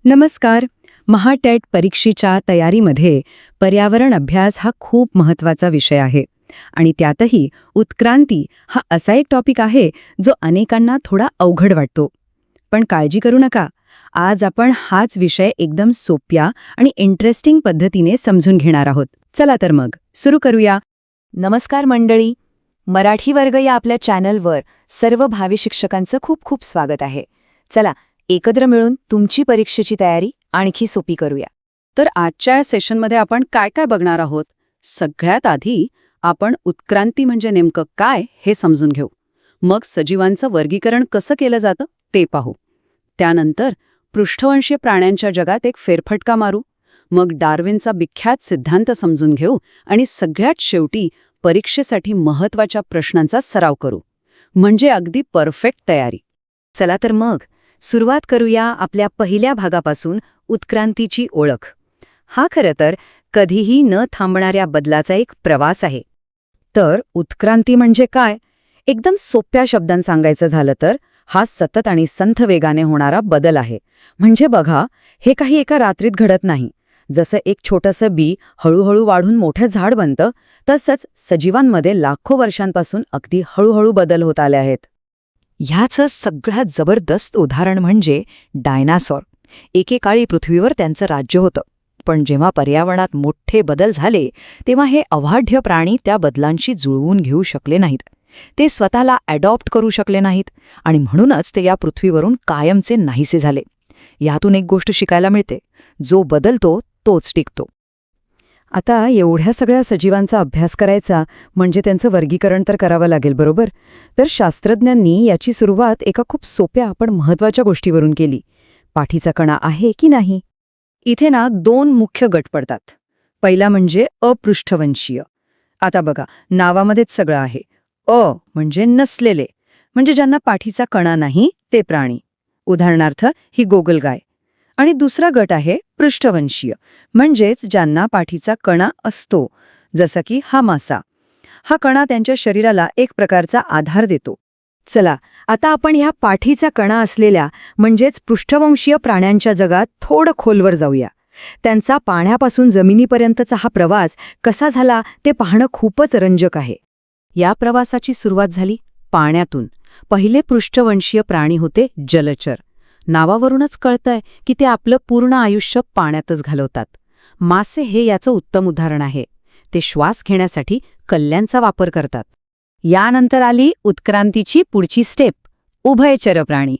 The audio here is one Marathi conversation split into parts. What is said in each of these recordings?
नमस्कार. महाटेट परीक्षेच्या तयारीमध्ये पर्यावरण अभ्यास हा खूप महत्त्वाचा विषय आहे आणि त्यातही उत्क्रांती हा असा एक टॉपिक आहे जो अनेकांना थोडा अवघड वाटतो. पण काळजी करू नका, आज आपण हाच विषय एकदम सोप्या आणि इंटरेस्टिंग पद्धतीने समजून घेणार आहोत. चला तर मग सुरू करूया. नमस्कार मंडळी, मराठी वर्ग या आपल्या चॅनलवर सर्व भावी शिक्षकांचं खूप खूप स्वागत आहे. चला एकत्र मिळून तुमची परीक्षेची तयारी आणखी सोपी करूया. तर आजच्या या सेशनमध्ये आपण काय काय बघणार आहोत? सगळ्यात आधी आपण उत्क्रांती म्हणजे नेमकं काय हे समजून घेऊ. मग सजीवांचं वर्गीकरण कसं केलं जातं ते पाहू. त्यानंतर पृष्ठवंशीय प्राण्यांच्या जगात एक फेरफटका मारू. मग डार्विनचा विख्यात सिद्धांत समजून घेऊ आणि सगळ्यात शेवटी परीक्षेसाठी महत्त्वाच्या प्रश्नांचा सराव करू. म्हणजे अगदी परफेक्ट तयारी. चला तर मग सुरुवात करूया आपल्या पहिल्या भागापासून, उत्क्रांतीची ओळख. हा खरं तर कधीही न थांबणाऱ्या बदलाचा एक प्रवास आहे. तर उत्क्रांती म्हणजे काय? एकदम सोप्या शब्दांत सांगायचं झालं तर हा सतत आणि संथ वेगाने होणारा बदल आहे. म्हणजे बघा, हे काही एका रात्रीत घडत नाही. जसं एक छोटंसं बी हळूहळू वाढून मोठं झाड बनतं, तसंच सजीवांमध्ये लाखो वर्षांपासून अगदी हळूहळू बदल होत आले आहेत. ह्याचं सगळ्यात जबरदस्त उदाहरण म्हणजे डायनासॉर. एकेकाळी पृथ्वीवर त्यांचं राज्य होतं, पण जेव्हा पर्यावरणात मोठे बदल झाले तेव्हा हे अवाढ्य प्राणी त्या बदलांशी जुळवून घेऊ शकले नाहीत. ते स्वतःला अडॉप्ट करू शकले नाहीत आणि म्हणूनच ते या पृथ्वीवरून कायमचे नाहीसे झाले. यातून एक गोष्ट शिकायला मिळते, जो बदलतो तोच टिकतो. आता एवढ्या सगळ्या सजीवांचा अभ्यास करायचा म्हणजे त्यांचं वर्गीकरण तर करावं लागेल, बरोबर? तर शास्त्रज्ञांनी याची सुरुवात एका खूप सोप्या पण महत्त्वाच्या गोष्टीवरून केली. पाठीचा कणा आहे की नाही. इथे ना दोन मुख्य गट पडतात. पहिला म्हणजे अपृष्ठवंशीय. आता बघा, नावामध्येच सगळं आहे. अ म्हणजे नसलेले, म्हणजे ज्यांना पाठीचा कणा नाही ते प्राणी. उदाहरणार्थ ही गोगलगाय. आणि दुसरा गट आहे पृष्ठवंशीय, म्हणजेच ज्यांना पाठीचा कणा असतो, जसं की हा मासा. हा कणा त्यांच्या शरीराला एक प्रकारचा आधार देतो. चला आता आपण ह्या पाठीचा कणा असलेल्या म्हणजेच पृष्ठवंशीय प्राण्यांच्या जगात थोडं खोलवर जाऊया. त्यांचा पाण्यापासून जमिनीपर्यंतचा हा प्रवास कसा झाला ते पाहणं खूपच रंजक आहे. या प्रवासाची सुरुवात झाली पाण्यातून. पहिले पृष्ठवंशीय प्राणी होते जलचर. नावावरूनच कळतंय की ते आपलं पूर्ण आयुष्य पाण्यातच घालवतात. मासे हे याचं उत्तम उदाहरण आहे. ते श्वास घेण्यासाठी कल्ल्यांचा वापर करतात. यानंतर आली उत्क्रांतीची पुढची स्टेप, उभयचर प्राणी.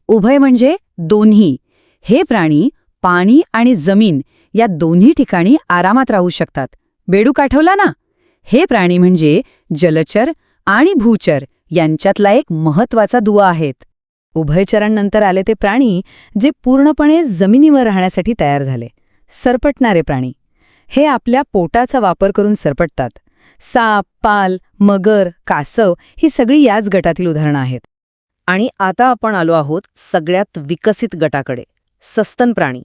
उभय म्हणजे दोन्ही. हे प्राणी पाणी आणि जमीन या दोन्ही ठिकाणी आरामात राहू शकतात. बेडूक आठवला ना? हे प्राणी म्हणजे जलचर आणि भूचर यांच्यातला एक महत्त्वाचा दुवा आहेत. उभयचरांनंतर आले ते प्राणी जे पूर्णपणे जमिनीवर राहण्यासाठी तयार झाले. सरपटणारे प्राणी. हे आपल्या पोटाचा वापर करून सरपटतात. साप, पाल, मगर, कासव ही सगळी याच गटातील उदाहरणं आहेत. आणि आता आपण आलो आहोत सगळ्यात विकसित गटाकडे, सस्तन प्राणी.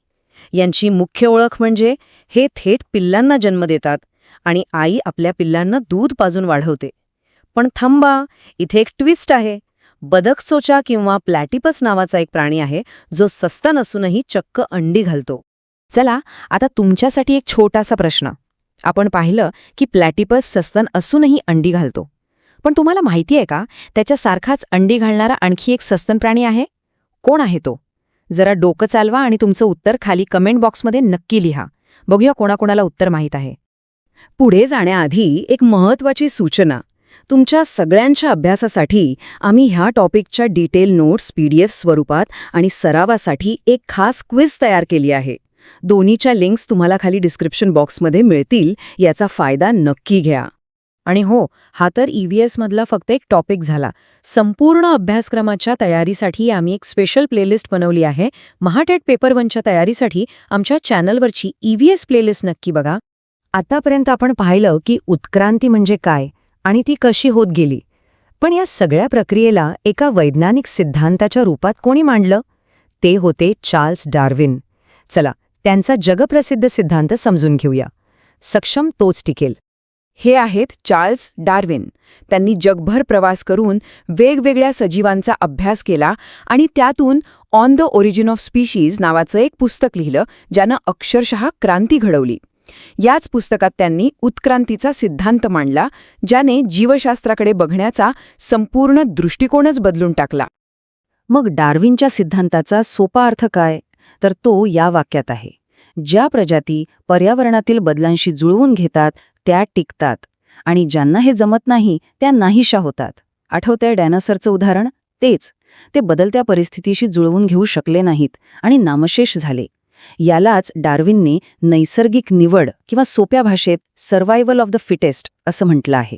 यांची मुख्य ओळख म्हणजे हे थेट पिल्लांना जन्म देतात आणि आई आपल्या पिल्लांना दूध पाजून वाढवते. पण थांबा, इथे एक ट्विस्ट आहे. बदकचोचा किंवा प्लॅटिपस नावाचा एक प्राणी आहे जो सस्तन असूनही चक्क अंडी घालतो. चला आता तुमच्यासाठी एक छोटासा प्रश्न. आपण पाहिलं की प्लॅटिपस सस्तन असूनही अंडी घालतो, पण तुम्हाला माहिती आहे का त्याच्यासारखाच अंडी घालणारा आणखी एक सस्तन प्राणी आहे? कोण आहे तो? जरा डोकं चालवा आणि तुमचं उत्तर खाली कमेंट बॉक्समध्ये नक्की लिहा. बघूया कोणाकोणाला उत्तर माहीत आहे. पुढे जाण्याआधी एक महत्त्वाची सूचना. तुमच्या सगळ्यांच्या अभ्यासासाठी आम्ही ह्या टॉपिकच्या डिटेल नोट्स PDF स्वरूपात आणि सरावासाठी एक खास क्विज तयार केली आहे. दोन्हीच्या लिंक्स तुम्हाला खाली डिस्क्रिप्शन बॉक्समध्ये मिळतील. याचा फायदा नक्की घ्या. आणि हो, हा तर EVS मधला फक्त एक टॉपिक झाला. संपूर्ण अभ्यासक्रमाच्या तयारीसाठी आम्ही एक स्पेशल प्लेलिस्ट बनवली आहे. महाटेट पेपर 1च्या तयारीसाठी आमच्या चॅनलवरची EVS प्लेलिस्ट नक्की बघा. आतापर्यंत आपण पाहिलं की उत्क्रांती म्हणजे काय आणि ती कशी होत गेली. पण या सगळ्या प्रक्रियेला एका वैज्ञानिक सिद्धांताच्या रूपात कोणी मांडलं? ते होते चार्ल्स डार्विन. चला त्यांचा जगप्रसिद्ध सिद्धांत समजून घेऊया. सक्षम तोच टिकेल. हे आहेत चार्ल्स डार्विन. त्यांनी जगभर प्रवास करून वेगवेगळ्या सजीवांचा अभ्यास केला आणि त्यातून on the origin of species नावाचं एक पुस्तक लिहिलं, ज्यानं अक्षरशः क्रांती घडवली. याच पुस्तकात त्यांनी उत्क्रांतीचा सिद्धांत मांडला, ज्याने जीवशास्त्राकडे बघण्याचा संपूर्ण दृष्टिकोनच बदलून टाकला. मग डार्विनच्या सिद्धांताचा सोपा अर्थ काय? तर तो या वाक्यात आहे: ज्या प्रजाती पर्यावरणातील बदलांशी जुळवून घेतात त्या टिकतात आणि ज्यांना हे जमत नाही त्या नाहीशा होतात. आठवतंय डायनासॉरचं उदाहरण? तेच. ते बदलत्या परिस्थितीशी जुळवून घेऊ शकले नाहीत आणि नामशेष झाले. यालाच डार्विनने नैसर्गिक निवड किंवा सोप्या भाषेत सर्व्हायव्हल ऑफ द फिटेस्ट असं म्हटलं आहे.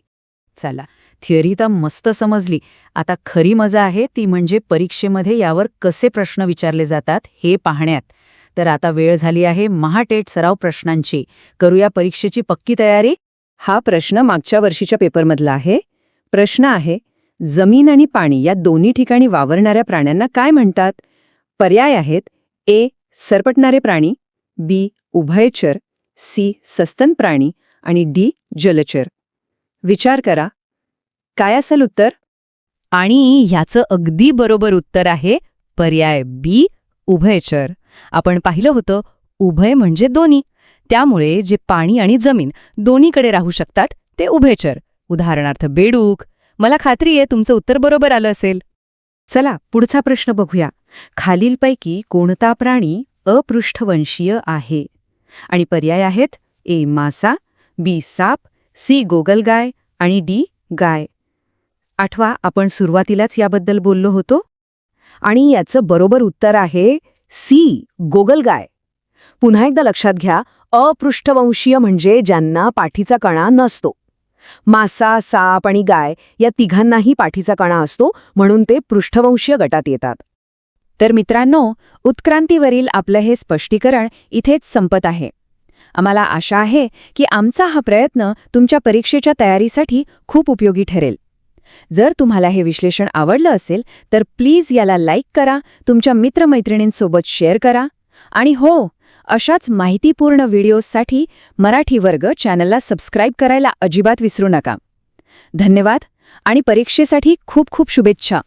चला, थिअरी तर मस्त समजली. आता खरी मजा आहे ती म्हणजे परीक्षेमध्ये यावर कसे प्रश्न विचारले जातात हे पाहण्यात. तर आता वेळ झाली आहे महाटेट सराव प्रश्नांची. करूया परीक्षेची पक्की तयारी? हा प्रश्न मागच्या वर्षीच्या पेपरमधला आहे. प्रश्न आहे, जमीन आणि पाणी या दोन्ही ठिकाणी वावरणाऱ्या प्राण्यांना काय म्हणतात? पर्याय आहेत: ए. सरपटणारे प्राणी, बी. उभयचर, सी. सस्तन प्राणी आणि डी. जलचर. विचार करा, काय असेल उत्तर? आणि ह्याचं अगदी बरोबर उत्तर आहे पर्याय बी, उभयचर. आपण पाहिलं होतं, उभय म्हणजे दोन्ही. त्यामुळे जे पाणी आणि जमीन दोन्हीकडे राहू शकतात ते उभयचर. उदाहरणार्थ बेडूक. मला खात्री आहे तुमचं उत्तर बरोबर आलं असेल. चला, पुढचा प्रश्न बघूया. खालीलपैकी कोणता प्राणी अपृष्ठवंशीय आहे? आणि पर्याय आहेत: ए. मासा, बी. साप, सी. गोगलगाय आणि डी. गाय. आठवा, आपण सुरुवातीलाच याबद्दल बोललो होतो. आणि याचं बरोबर उत्तर आहे सी. गोगलगाय. पुन्हा एकदा लक्षात घ्या, अपृष्ठवंशीय म्हणजे ज्यांना पाठीचा कणा नसतो. मासा, साप आणि गाय या तिघांनाही पाठीचा कणा असतो, म्हणून ते पृष्ठवंशीय गटात येतात. तर मित्रांनो, उत्क्रांतीवरील आपलं हे स्पष्टीकरण इथेच संपत आहे. आम्हाला आशा आहे की आमचा हा प्रयत्न तुमच्या परीक्षेच्या तयारीसाठी खूप उपयोगी ठरेल. जर तुम्हाला हे विश्लेषण आवडलं असेल तर प्लीज याला लाईक करा, तुमच्या मित्रमैत्रिणींसोबत शेअर करा आणि हो, अशाच माहितीपूर्ण व्हिडिओजसाठी मराठी वर्ग चॅनलला सबस्क्राईब करायला अजिबात विसरू नका. धन्यवाद आणि परीक्षेसाठी खूप खूप शुभेच्छा.